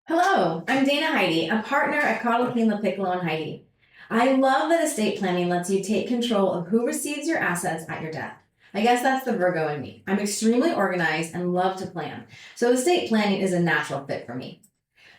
Hello, I'm Dana Heyde, a partner at Cottle King Piccolo and Heyde. I love that estate planning lets you take control of who receives your assets at your death. I guess that's the Virgo in me. I'm extremely organized and love to plan, so estate planning is a natural fit for me.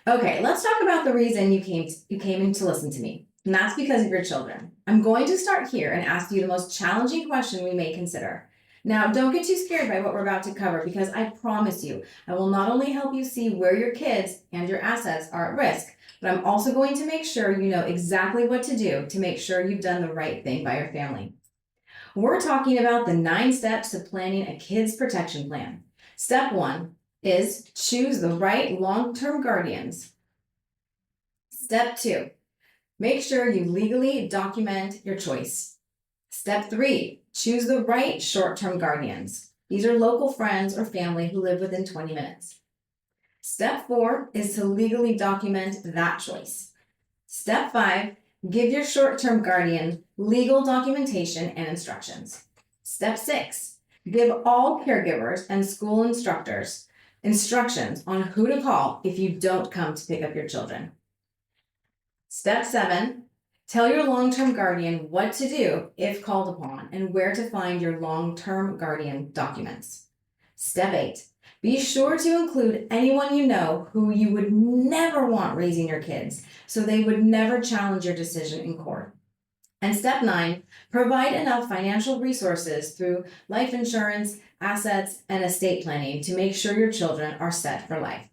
Okay, let's talk about the reason you came in to listen to me, and that's because of your children. I'm going to start here and ask you the most challenging question we may consider. Now, don't get too scared by what we're about to cover because I promise you, I will not only help you see where your kids and your assets are at risk, but I'm also going to make sure you know exactly what to do to make sure you've done the right thing by your family. We're talking about the 9 steps to planning a kid's protection plan. Step 1 is choose the right long-term guardians. Step 2, make sure you legally document your choice. Step 3, choose the right short-term guardians. These are local friends or family who live within 20 minutes. Step 4 is to legally document that choice. Step 5, give your short-term guardian legal documentation and instructions. Step 6, give all caregivers and school instructors instructions on who to call if you don't come to pick up your children. Step 7, tell your long-term guardian what to do if called upon and where to find your long-term guardian documents. Step 8, be sure to include anyone you know who you would never want raising your kids, so they would never challenge your decision in court. And step 9, provide enough financial resources through life insurance, assets, and estate planning to make sure your children are set for life.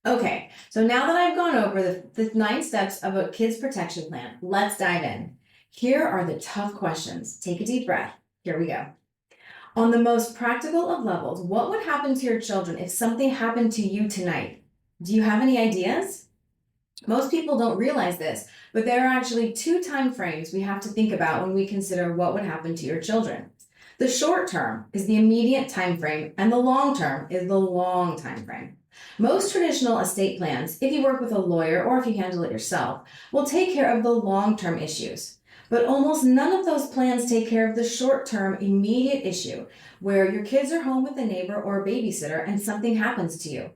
Okay, so now that I've gone over the 9 steps of a kid's protection plan, let's dive in. Here are the tough questions. Take a deep breath. Here we go. On the most practical of levels, what would happen to your children if something happened to you tonight? Do you have any ideas? Most people don't realize this, but there are actually 2 time frames we have to think about when we consider what would happen to your children. The short term is the immediate time frame, and the long term is the long time frame. Most traditional estate plans, if you work with a lawyer or if you handle it yourself, will take care of the long-term issues. But almost none of those plans take care of the short-term immediate issue where your kids are home with a neighbor or a babysitter and something happens to you.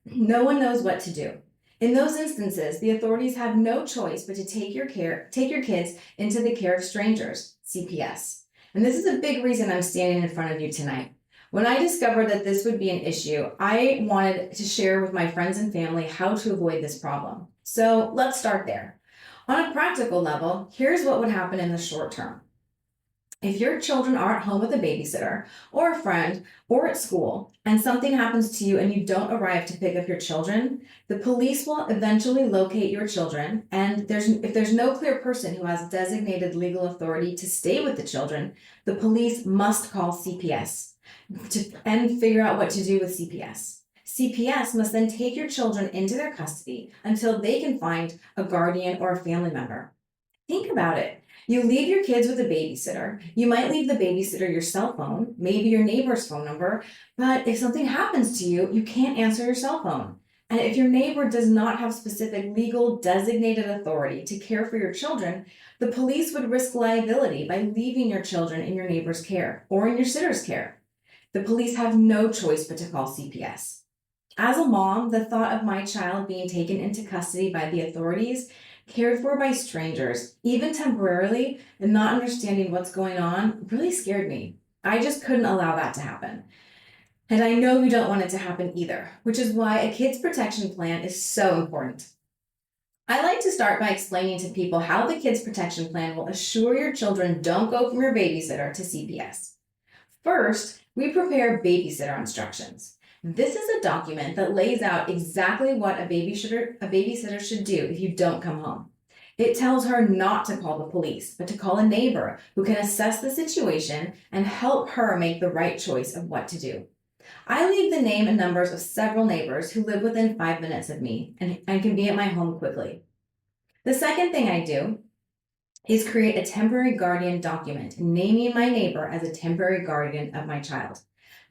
No one knows what to do. In those instances, the authorities have no choice but to take your kids into the care of strangers, CPS. And this is a big reason I'm standing in front of you tonight. When I discovered that this would be an issue, I wanted to share with my friends and family how to avoid this problem. So let's start there. On a practical level, here's what would happen in the short term. If your children are at home with a babysitter or a friend or at school and something happens to you and you don't arrive to pick up your children, the police will eventually locate your children, and if there's no clear person who has designated legal authority to stay with the children, the police must call CPS and figure out what to do with CPS. CPS must then take your children into their custody until they can find a guardian or a family member. Think about it. You leave your kids with a babysitter. You might leave the babysitter your cell phone, maybe your neighbor's phone number, but if something happens to you, you can't answer your cell phone. And if your neighbor does not have specific legal designated authority to care for your children, the police would risk liability by leaving your children in your neighbor's care or in your sitter's care. The police have no choice but to call CPS. As a mom, the thought of my child being taken into custody by the authorities, cared for by strangers, even temporarily, and not understanding what's going on really scared me. I just couldn't allow that to happen. And I know you don't want it to happen either, which is why a kid's protection plan is so important. I like to start by explaining to people how the kid's protection plan will assure your children don't go from your babysitter to CPS. First, we prepare babysitter instructions. This is a document that lays out exactly what a babysitter should do if you don't come home. It tells her not to call the police, but to call a neighbor who can assess the situation and help her make the right choice of what to do. I leave the name and numbers of several neighbors who live within 5 minutes of me and can be at my home quickly. The second thing I do is create a temporary guardian document naming my neighbor as a temporary guardian of my child.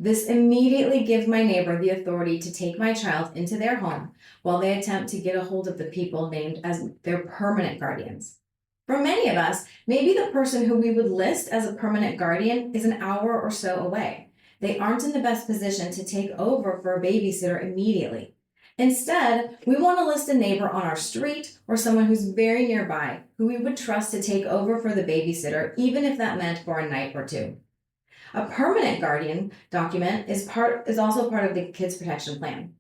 This immediately gives my neighbor the authority to take my child into their home while they attempt to get a hold of the people named as their permanent guardians. For many of us, maybe the person who we would list as a permanent guardian is an hour or so away. They aren't in the best position to take over for a babysitter immediately. Instead, we want to list a neighbor on our street or someone who's very nearby who we would trust to take over for the babysitter, even if that meant for a night or two. A permanent guardian document is also part of the Kids Protection Plan.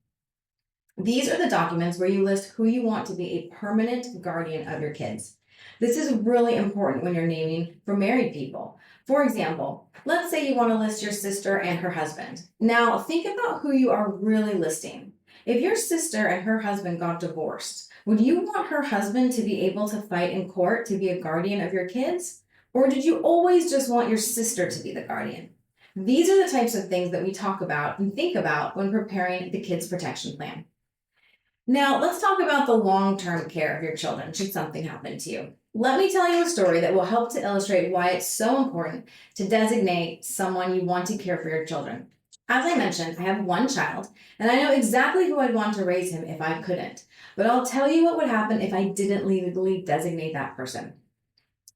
These are the documents where you list who you want to be a permanent guardian of your kids. This is really important when you're naming for married people. For example, let's say you want to list your sister and her husband. Now, think about who you are really listing. If your sister and her husband got divorced, would you want her husband to be able to fight in court to be a guardian of your kids? Or did you always just want your sister to be the guardian? These are the types of things that we talk about and think about when preparing the Kids Protection Plan. Now, let's talk about the long-term care of your children should something happen to you. Let me tell you a story that will help to illustrate why it's so important to designate someone you want to care for your children. As I mentioned, I have one child, and I know exactly who I'd want to raise him if I couldn't. But I'll tell you what would happen if I didn't legally designate that person.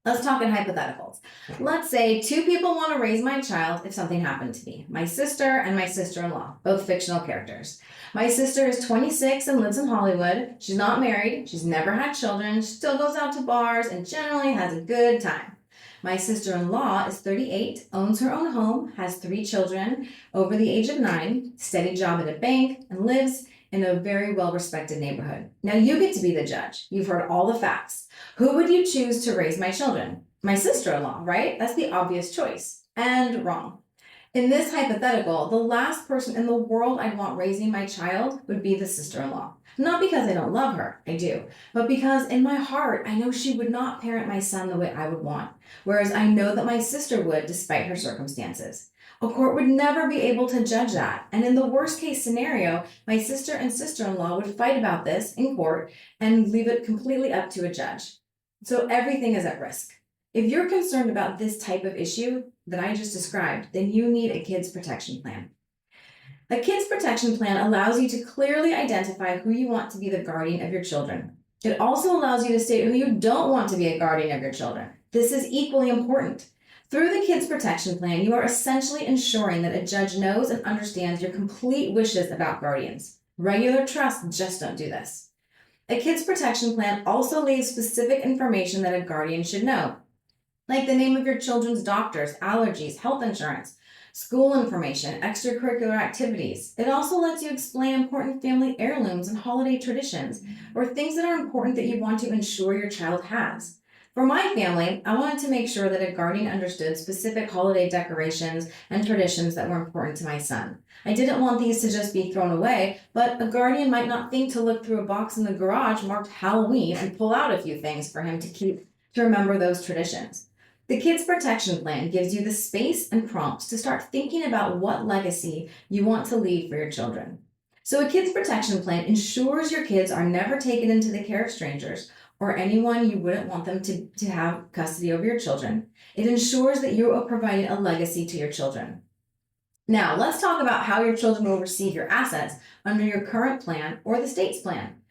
Let's talk in hypotheticals. Let's say two people want to raise my child if something happened to me. My sister and my sister-in-law, both fictional characters. My sister is 26 and lives in Hollywood. She's not married. She's never had children. She still goes out to bars and generally has a good time. My sister-in-law is 38, owns her own home, has 3 children over the age of 9, steady job at a bank, and lives in a very well-respected neighborhood. Now you get to be the judge. You've heard all the facts. Who would you choose to raise my children? My sister-in-law, right? That's the obvious choice. And wrong. In this hypothetical, the last person in the world I'd want raising my child would be the sister-in-law. Not because I don't love her, I do, but because in my heart, I know she would not parent my son the way I would want, whereas I know that my sister would despite her circumstances. A court would never be able to judge that, and in the worst case scenario, my sister and sister-in-law would fight about this in court and leave it completely up to a judge. So everything is at risk. If you're concerned about this type of issue that I just described, then you need a kids protection plan. A kids protection plan allows you to clearly identify who you want to be the guardian of your children. It also allows you to state who you don't want to be a guardian of your children. This is equally important. Through the kids protection plan, you are essentially ensuring that a judge knows and understands your complete wishes about guardians. Regular trusts just don't do this. A kids protection plan also leaves specific information that a guardian should know, like the name of your children's doctors, allergies, health insurance, school information, extracurricular activities. It also lets you explain important family heirlooms and holiday traditions, or things that are important that you want to ensure your child has. For my family, I wanted to make sure that a guardian understood specific holiday decorations and traditions that were important to my son. I didn't want these to just be thrown away, but a guardian might not think to look through a box in the garage marked Halloween and pull out a few things for him to remember those traditions. The Kids Protection Plan gives you the space and prompts to start thinking about what legacy you want to leave for your children. So a Kids Protection Plan ensures your kids are never taken into the care of strangers or anyone you wouldn't want them to have custody over your children. It ensures that you are providing a legacy to your children. Now, let's talk about how your children will receive your assets under your current plan or the state's plan.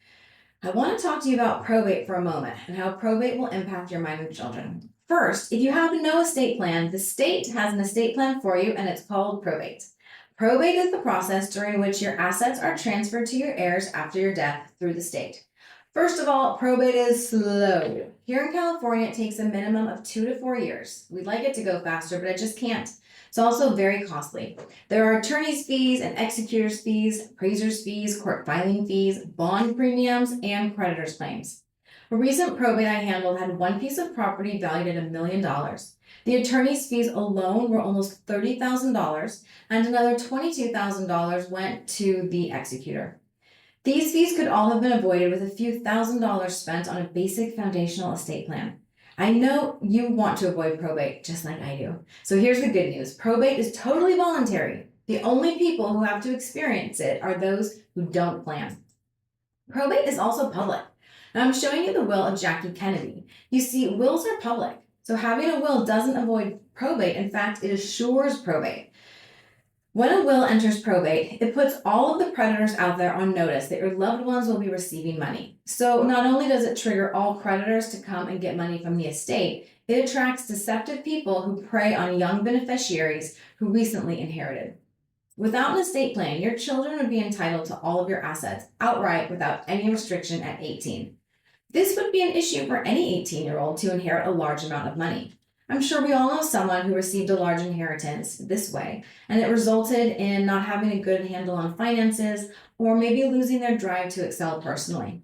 I want to talk to you about probate for a moment and how probate will impact your minor children. First, if you have no estate plan, the state has an estate plan for you, and it's called probate. Probate is the process during which your assets are transferred to your heirs after your death through the state. First of all, probate is slow. Here in California, it takes a minimum of 2 to 4 years. We'd like it to go faster, but it just can't. It's also very costly. There are attorney's fees and executor's fees, appraiser's fees, court filing fees, bond premiums, and creditor's claims. A recent probate I handled had one piece of property valued at $1 million. The attorney's fees alone were almost $30,000, and another $22,000 went to the executor. These fees could all have been avoided with a few $1,000s spent on a basic foundational estate plan. I know you want to avoid probate, just like I do. So here's the good news. Probate is totally voluntary. The only people who have to experience it are those who don't plan. Probate is also public. Now I'm showing you the will of Jackie Kennedy. You see, wills are public, so having a will doesn't avoid probate. In fact, it assures probate. When a will enters probate, it puts all of the creditors out there on notice that your loved ones will be receiving money. So not only does it trigger all creditors to come and get money from the estate, it attracts deceptive people who prey on young beneficiaries who recently inherited. Without an estate plan, your children would be entitled to all of your assets outright without any restriction at 18. This would be an issue for any 18-year-old to inherit a large amount of money. I'm sure we all know someone who received a large inheritance this way, and it resulted in not having a good handle on finances or maybe losing their drive to excel personally.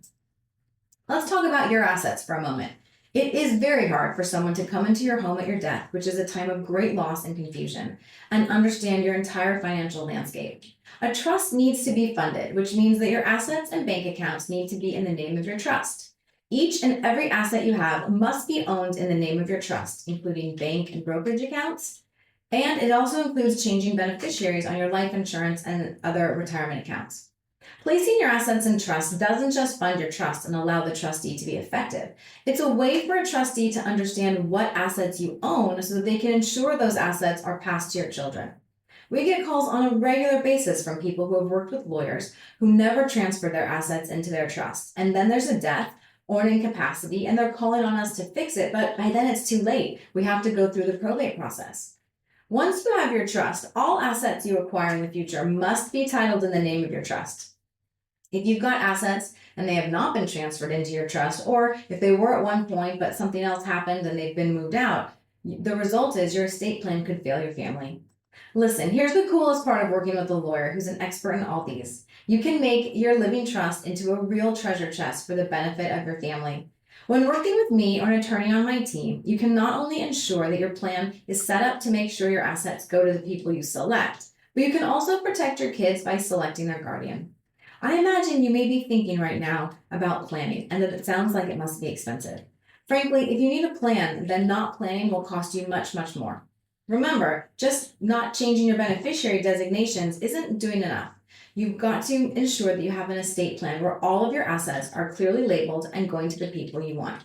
Let's talk about your assets for a moment. It is very hard for someone to come into your home at your death, which is a time of great loss and confusion, and understand your entire financial landscape. A trust needs to be funded, which means that your assets and bank accounts need to be in the name of your trust. Each and every asset you have must be owned in the name of your trust, including bank and brokerage accounts. And it also includes changing beneficiaries on your life insurance and other retirement accounts. Placing your assets in trust doesn't just fund your trust and allow the trustee to be effective. It's a way for a trustee to understand what assets you own so that they can ensure those assets are passed to your children. We get calls on a regular basis from people who have worked with lawyers who never transferred their assets into their trust. And then there's a death or an incapacity, and they're calling on us to fix it, but by then it's too late. We have to go through the probate process. Once you have your trust, all assets you acquire in the future must be titled in the name of your trust. If you've got assets and they have not been transferred into your trust, or if they were at one point but something else happened and they've been moved out, the result is your estate plan could fail your family. Listen, here's the coolest part of working with a lawyer who's an expert in all these. You can make your living trust into a real treasure chest for the benefit of your family. When working with me or an attorney on my team, you can not only ensure that your plan is set up to make sure your assets go to the people you select, but you can also protect your kids by selecting their guardian. I imagine you may be thinking right now about planning and that it sounds like it must be expensive. Frankly, if you need a plan, then not planning will cost you much, much more. Remember, just not changing your beneficiary designations isn't doing enough. You've got to ensure that you have an estate plan where all of your assets are clearly labeled and going to the people you want.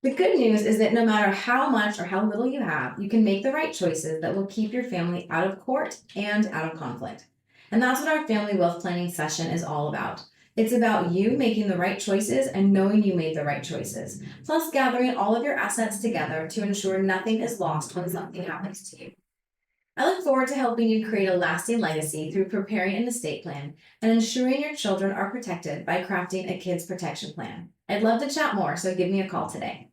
The good news is that no matter how much or how little you have, you can make the right choices that will keep your family out of court and out of conflict. And that's what our family wealth planning session is all about. It's about you making the right choices and knowing you made the right choices, plus gathering all of your assets together to ensure nothing is lost when something happens to you. I look forward to helping you create a lasting legacy through preparing an estate plan and ensuring your children are protected by crafting a kids protection plan. I'd love to chat more, so give me a call today.